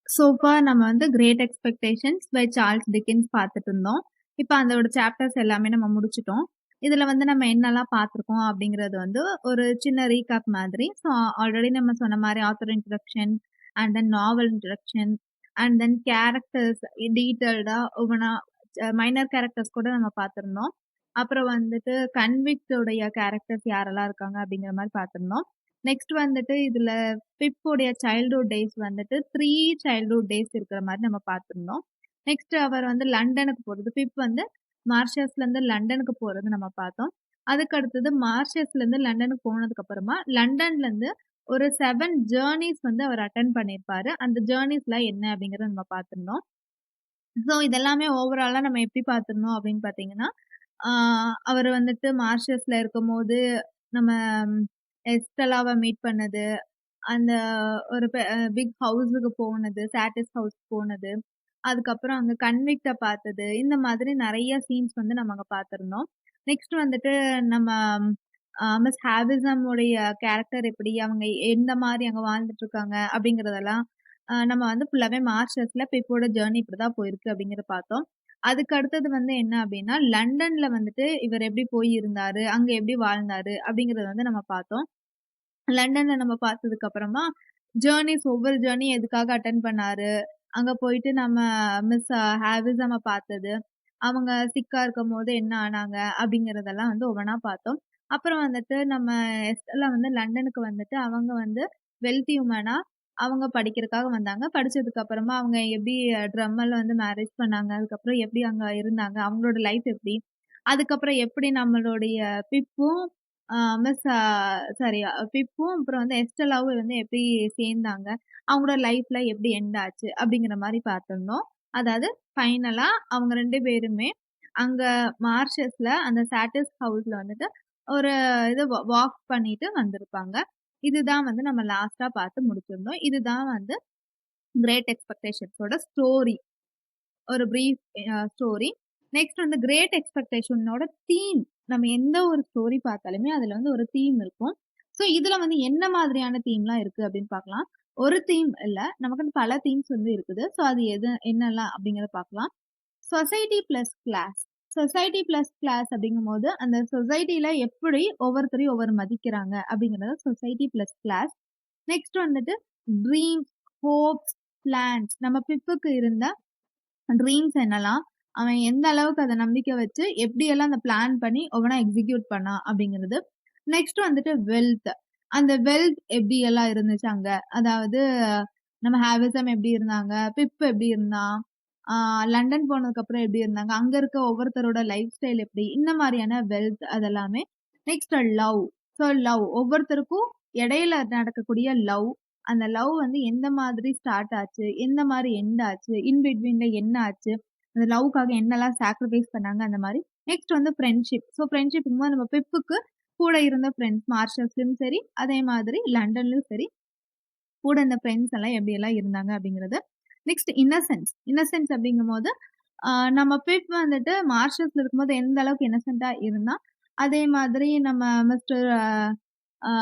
So far நம்ம வந்து great expectations by Charles Dickens பார்த்துட்டு இருந்தோம். இப்ப அதோட சாப்டர்ஸ் எல்லாமே நம்ம முடிச்சுட்டோம். இதுல வந்து நம்ம என்னலாம் பார்த்துருக்கோம் அப்படிங்கிறது வந்து ஒரு சின்ன ரீகேப் மாதிரி. ஸோ ஆல்ரெடி நம்ம சொன்ன மாரி author introduction and then novel introduction and then characters டீட்டெயில்டா ஒவ்வொன்னா மைனர் கேரக்டர்ஸ் கூட நம்ம பார்த்திருந்தோம். அப்புறம் வந்துட்டு கன்விக்ட் உடைய கேரக்டர்ஸ் யாரெல்லாம் இருக்காங்க அப்படிங்கிற மாரி பார்த்திருந்தோம். நெக்ஸ்ட் வந்துட்டு இதுல பிப்புடைய சைல்ட்ஹுட் டேஸ் வந்துட்டு 3 சைல்ட்ஹுட் டேஸ் இருக்கிற மாரி நம்ம பார்த்திருந்தோம். நெக்ஸ்ட் அவர் வந்து லண்டனுக்கு போறது. பிப் வந்து மார்ஷஸ்ல இருந்து லண்டனுக்கு போறது நம்ம பார்த்தோம். அதுக்கு அடுத்தது மார்ஷஸ்ல இருந்து லண்டனுக்கு போனதுக்கு அப்புறமா லண்டன்ல இருந்து ஒரு 7 ஜர்னிஸ் வந்து அவர் அட்டெண்ட் பண்ணியிருப்பாரு. அந்த ஜர்னிஸ்லாம் என்ன அப்படிங்கறத நம்ம பார்த்திருந்தோம். ஸோ இதெல்லாமே ஓவராலா நம்ம எப்படி பார்த்திருந்தோம் அப்படின்னு பார்த்தீங்கன்னா, அவர் வந்துட்டு மார்ஷஸ்ல இருக்கும்போது நம்ம எஸ்டலாவ மீட் பண்ணது. அந்த ஒரு பிக் ஹவுஸுக்கு போனது, சாட்டிஸ் ஹவுஸ் போனது. அதுக்கப்புறம் அங்க கன்விக்ட்ட பார்த்தது. இந்த மாதிரி நெறைய சீன்ஸ் வந்து நம்ம அங்க பார்த்திருந்தோம். நெக்ஸ்ட் வந்துட்டு நம்ம மிஸ் ஹாவிசம் உடைய கேரக்டர் எப்படி, அவங்க எந்த மாரி அங்க வாழ்ந்துட்டு இருக்காங்க அப்படிங்கிறதெல்லாம் நம்ம வந்து ஃபுல்லாவே மார்ஷஸ்ல பிப்போட ஜர்னி இப்படிதான் போயிருக்கு அப்படிங்கிறத பார்த்தோம். அதுக்கு அடுத்தது வந்து என்ன அப்படின்னா, லண்டன்ல வந்துட்டு இவர் எப்படி போய் இருந்தாரு, அங்க எப்படி வாழ்ந்தாரு அப்படிங்கிறத வந்து நம்ம பார்த்தோம். லண்டன்ல நம்ம பார்த்ததுக்கு அப்புறமா, ஜர்னிஸ் ஒவ்வொரு ஜர்னி எதுக்காக அட்டெண்ட் பண்ணாரு. அங்க போயிட்டு நம்ம மிஸ் ஹேவிசம பார்த்தது. அவங்க சிக்கா இருக்கும்போது என்ன ஆனாங்க அப்படிங்கிறதெல்லாம் வந்து ஒவ்வொன்னா பார்த்தோம். அப்புறம் வந்துட்டு நம்ம எஸ்டெல்லா வந்து லண்டனுக்கு வந்துட்டு அவங்க வந்து வெல்தி வுமனா அவங்க படிக்கிறதுக்காக வந்தாங்க. படிச்சதுக்கு அப்புறமா அவங்க எப்படி ட்ரம்மல்ல வந்து மேரேஜ் பண்ணாங்க. அதுக்கப்புறம் எப்படி அங்க இருந்தாங்க. அவங்களோட லைஃப் எப்படி. அதுக்கப்புறம் எப்படி நம்மளுடைய பிப்பும் மிஸ் சாரி பிப்பும் அப்புறம் வந்து எஸ்டெல்லாவும் வந்து எப்படி சேர்ந்தாங்க. அவங்களோட லைஃப்ல எப்படி எண்ட் ஆச்சு அப்படிங்கிற மாரி பார்த்திருந்தோம். அதாவது ஃபைனலா அவங்க 2 பேருமே அங்க மார்ஷஸ்ல அந்த சாட்டிஸ் ஹவுஸ்ல வந்துட்டு ஒரு இது வாக் பண்ணிட்டு வந்திருப்பாங்க. இதுதான் வந்து நம்ம லாஸ்ட்டா பார்த்து முடிச்சிருந்தோம். இதுதான் வந்து கிரேட் எக்ஸ்பெக்டேஷன்ஸோட ஸ்டோரி. ஒரு பிரீஃப் ஸ்டோரி. நெக்ஸ்ட் வந்து கிரேட் எக்ஸ்பெக்டேஷனோட தீம். நம்ம எந்த ஒரு ஸ்டோரி பார்த்தாலுமே அதுல வந்து ஒரு தீம் இருக்கும். ஸோ இதுல வந்து என்ன மாதிரியான தீம்லாம் இருக்கு அப்படின்னு பார்க்கலாம். ஒரு தீம் இல்ல. நமக்கு வந்து பல தீம்ஸ் வந்து இருக்குது. ஸோ அது என்னலாம் அப்படிங்கிறத பார்க்கலாம். Society plus class. Society plus class அப்படிங்கும்போது, அந்த சொசைட்டில எப்படி ஒவ்வொருத்தரையும் ஒவ்வொரு மதிக்கிறாங்க அப்படிங்கிறது சொசைட்டி பிளஸ் கிளாஸ். நெக்ஸ்ட் வந்துட்டு ட்ரீம்ஸ், ஹோப்ஸ், பிளான்ஸ். நம்ம பிப்புக்கு இருந்த ட்ரீம்ஸ் என்னலாம்? அவன் எந்த அளவுக்கு அத நம்பிக்கை வச்சு, எப்படியெல்லாம் அந்த பிளான் பண்ணி ஒவ்வொன்னா எக்ஸிக்யூட் பண்ணான் அப்படிங்கிறது. நெக்ஸ்ட் வந்துட்டு வெல்த். அந்த வெல்த் எப்படியெல்லாம் இருந்துச்சு அங்க. அதாவது நம்ம ஹேவிசம் எப்படி இருந்தாங்க, பிப் எப்படி இருந்தான், ஆ லண்டன் போனதுக்கப்புறம் எப்படி இருந்தாங்க, அங்க இருக்க ஒவ்வொருத்தரோட லைஃப் ஸ்டைல் எப்படி, இந்த மாரியான வெல்த் அதெல்லாமே. Next love. ஸோ லவ் ஒவ்வொருத்தருக்கும் இடையில நடக்கக்கூடிய லவ். அந்த லவ் வந்து எந்த மாதிரி ஸ்டார்ட் ஆச்சு, எந்த மாரி எண்ட் ஆச்சு, இன் பிட்வீன்ல என்ன ஆச்சு, அந்த லவ்க்காக என்னலாம் சாக்ரிஃபைஸ் பண்ணாங்க அந்த மாரி. நெக்ஸ்ட் வந்து ஃப்ரெண்ட்ஷிப். ஸோ ஃப்ரெண்ட்ஷிப்ங்கும்போது நம்ம பிப்புக்கு கூட இருந்த ஃப்ரெண்ட்ஸ் மார்ஷல்ஸ்லயும் சரி, அதே மாதிரி லண்டன்லயும் சரி, கூட இருந்த ஃப்ரெண்ட்ஸ் எல்லாம் எப்படியெல்லாம் இருந்தாங்க அப்படிங்கிறது. Next innocence. இன்னசென்ஸ் அப்படிங்கும்போது, நம்ம பிப் வந்துட்டு மார்ஷல்ஸ்ல இருக்கும்போது எந்த அளவுக்கு இன்னசென்ட்டா இருந்தான், அதே மாதிரி நம்ம மிஸ்டர் அ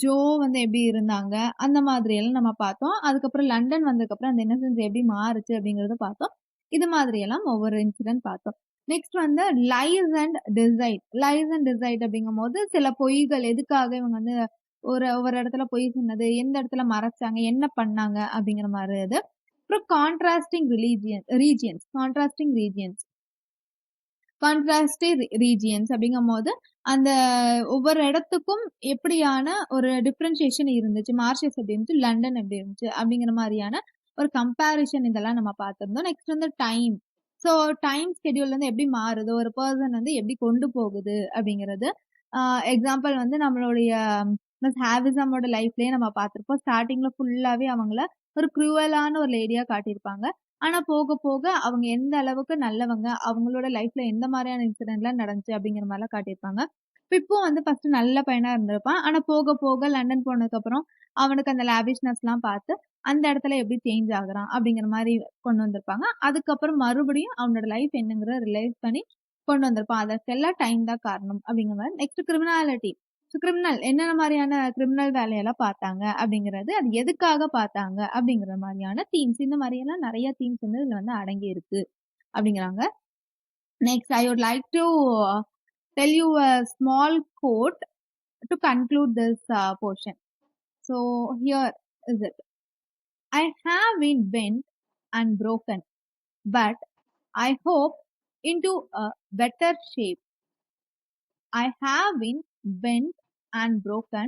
ஜோ வந்து எப்படி இருந்தாங்க, அந்த மாதிரி எல்லாம் நம்ம பார்த்தோம். அதுக்கப்புறம் லண்டன் வந்ததுக்கப்புறம் அந்த இன்னசென்ஸ் எப்படி மாறுச்சு அப்படிங்கிறத பார்த்தோம். இது மாதிரி எல்லாம் ஒவ்வொரு இன்சிடென்ட் பார்த்தோம். நெக்ஸ்ட் வந்து lies and decide. Lies and decide அப்படிங்கும்போது சில பொய்கள் எதுக்காக இவங்க வந்து ஒரு இடத்துல பொய் சொன்னது, எந்த இடத்துல மறைச்சாங்க, என்ன பண்ணாங்க அப்படிங்கிற மாரி இது. அப்புறம் கான்ட்ராஸ்டிங் ரீஜியன்ஸ். கான்ட்ராஸ்டிங் ரீஜியன்ஸ் அப்படிங்கும்போது, அந்த ஒவ்வொரு இடத்துக்கும் எப்படியான ஒரு டிஃபரன்ஷியேஷன் இருந்துச்சு. மார்ஷஸ் எப்படி இருந்துச்சு, லண்டன் எப்படி இருந்துச்சு அப்படிங்கிற மாரியான ஒரு கம்பேரிசன் இதெல்லாம் நம்ம பார்த்திருந்தோம். நெக்ஸ்ட் வந்து டைம். ஸோ டைம் ஸ்கெட்யூல் வந்து எப்படி மாறுது, ஒரு பெர்சன் வந்து எப்படி கொண்டு போகுது அப்படிங்கிறது. எக்ஸாம்பிள் வந்து நம்மளுடைய மிஸ் ஹேவிசமோட லைஃப்லயே நம்ம பார்த்திருப்போம். ஸ்டார்ட்டிங்ல ஃபுல்லாவே அவங்கள ஒரு க்ரூவலான ஒரு லேடியா காட்டியிருப்பாங்க. ஆனா போக, போக அவங்க எந்த அளவுக்கு நல்லவங்க, அவங்களோட லைஃப்ல எந்த மாரியான இன்சிடென்ட்லாம் நடந்துச்சு அப்படிங்கிற மாரிலாம் காட்டியிருப்பாங்க. பிப்பும் வந்து ஃபர்ஸ்ட் நல்ல பையனா இருந்திருப்பான். ஆனா போக, போக லண்டன் போனதுக்கப்புறம் அவனுக்கு அந்த லாவிஷ்னஸ்லாம் பார்த்து, அந்த இடத்துல எப்படி சேஞ்ச் ஆகுறான் அப்படிங்கிற மாரி கொண்டு வந்திருப்பாங்க. அதுக்கப்புறம் மறுபடியும் அவனோட லைஃப் என்னங்கிறத ரியலைஸ் பண்ணி கொண்டு வந்திருப்பான். அதற்கெல்லாம் டைம் தான் காரணம் அப்படிங்கிற மாரி. Next criminality. ஸோ கிரிமினல் என்னென்ன மாரியான கிரிமினல் வேலையெல்லாம் பார்த்தாங்க அப்படிங்கிறது, அது எதுக்காக பார்த்தாங்க அப்படிங்கிற மாரியான தீம்ஸ். இந்த மாரியெல்லாம் நெறைய தீம்ஸ் வந்து இதுல வந்து அடங்கி இருக்கு அப்படிங்கிறாங்க. Next I would like to tell you a small quote to conclude this portion. So here is it. I have been bent and broken, but I hope into a better shape. I have been bent and broken,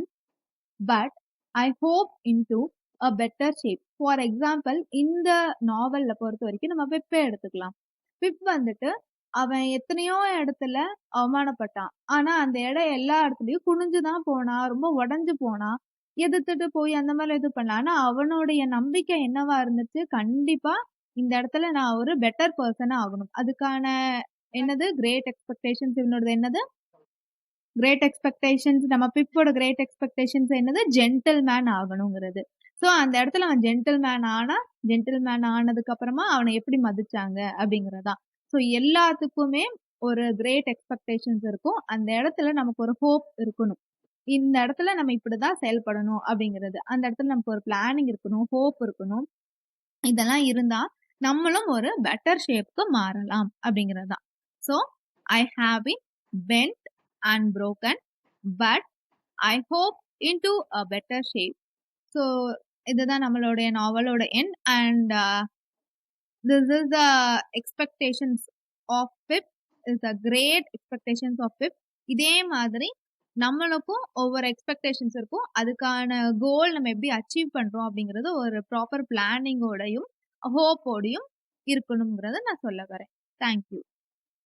but I hope into a better shape. For example, இந்த நாவல்ல பொறுத்த வரைக்கும் நம்ம பிப்பை எடுத்துக்கலாம். பிப் வந்துட்டு அவன் எத்தனையோ இடத்துல அவமானப்பட்டான். ஆனா அந்த இடம் எல்லா இடத்துலயும் குனிஞ்சு தான் போனான். ரொம்ப உடைஞ்சு போனான். எதிர்த்துட்டு போய் அந்த மாதிரி இது பண்ணல. ஆனா அவனுடைய நம்பிக்கை என்னவா இருந்துச்சு? கண்டிப்பா இந்த இடத்துல நான் ஒரு பெட்டர் பெர்சனா ஆகணும். அதுக்கான என்னது கிரேட் எக்ஸ்பெக்டேஷன்ஸ் இவனோடது என்னது? கிரேட் எக்ஸ்பெக்டேஷன்ஸ் நம்ம பிப்போட கிரேட் எக்ஸ்பெக்டேஷன்ஸ் என்னது? ஜென்டில்மேன் ஆகணுங்கிறது. ஸோ அந்த இடத்துல அவன் ஜென்டில்மேன் ஆனதுக்கு அப்புறமா அவனை எப்படி மதிச்சாங்க அப்படிங்கிறதான். ஸோ எல்லாத்துக்குமே ஒரு கிரேட் எக்ஸ்பெக்டேஷன்ஸ் இருக்கும். அந்த இடத்துல நமக்கு ஒரு ஹோப் இருக்கணும். இந்த இடத்துல நம்ம இப்படிதான் செயல்படணும் அப்படிங்கிறது. அந்த இடத்துல நமக்கு ஒரு பிளானிங் இருக்கணும், ஹோப் இருக்கணும். இதெல்லாம் இருந்தா நம்மளும் ஒரு பெட்டர் ஷேப்க்கு மாறலாம் அப்படிங்கிறதுதான். So I have been pent and broken, but I hope into a better shape. So இதுதான் நம்மளுடைய நாவலோட end. And this is the expectations of Pip, is the great expectations of Pip. இதே மாதிரி நம்மளுக்கும் ஒவ்வொரு எக்ஸ்பெக்டேஷன்ஸ் இருக்கும். அதுக்கான கோல் நம்ம எப்படி அச்சீவ் பண்றோம் அப்படிங்கிறது ஒரு ப்ராப்பர் பிளானிங்கோடையும் ஹோப்போடையும் இருக்கணுங்கிறத நான் சொல்ல வரேன். தேங்க்யூ.